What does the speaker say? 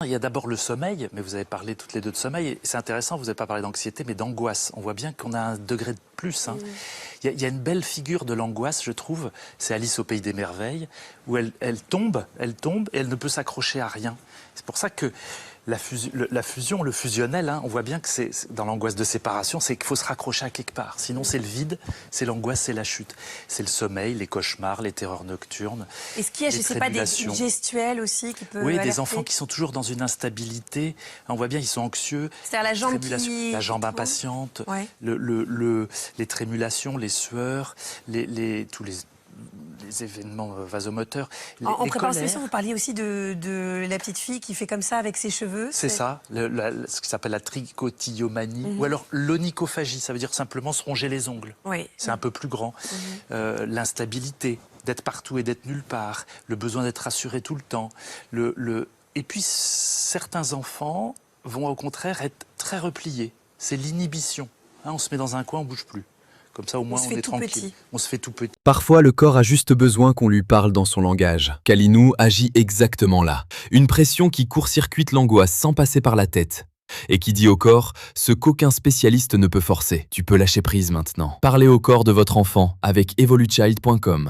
il y a d'abord le sommeil, mais vous avez parlé toutes les deux de sommeil, et c'est intéressant, vous n'avez pas parlé d'anxiété, mais d'angoisse. On voit bien qu'on a un degré de plus. Hein. Il y a une belle figure de l'angoisse, je trouve, c'est Alice au Pays des Merveilles, où elle tombe, et elle ne peut s'accrocher à rien. C'est pour ça que la fusion, le fusionnel, hein, on voit bien que c'est dans l'angoisse de séparation, c'est qu'il faut se raccrocher à quelque part. Sinon, c'est le vide, c'est l'angoisse, c'est la chute. C'est le sommeil, les cauchemars, les terreurs nocturnes. Est-ce qu'il y a, je ne sais pas, des gestuels aussi qui peuvent Oui, alerter. des enfants qui sont toujours dans une instabilité. On voit bien, ils sont anxieux. C'est-à-dire la jambe impatiente, ouais. les trémulations, les sueurs, tous les événements vasomoteurs. En préparation, vous parliez aussi de la petite fille qui fait comme ça avec ses cheveux. C'est ça, ce qui s'appelle la trichotillomanie, ou alors l'onychophagie, ça veut dire simplement se ronger les ongles. Oui. C'est un peu plus grand. L'instabilité, d'être partout et d'être nulle part, le besoin d'être rassuré tout le temps. Et puis, certains enfants vont au contraire être très repliés. C'est l'inhibition. Hein, on se met dans un coin, on ne bouge plus. Comme ça, au moins, on est tranquille. On se fait tout petit. Parfois, le corps a juste besoin qu'on lui parle dans son langage. Kalinou agit exactement là. Une pression qui court-circuite l'angoisse sans passer par la tête. Et qui dit au corps ce qu'aucun spécialiste ne peut forcer. Tu peux lâcher prise maintenant. Parlez au corps de votre enfant avec evoluchild.com.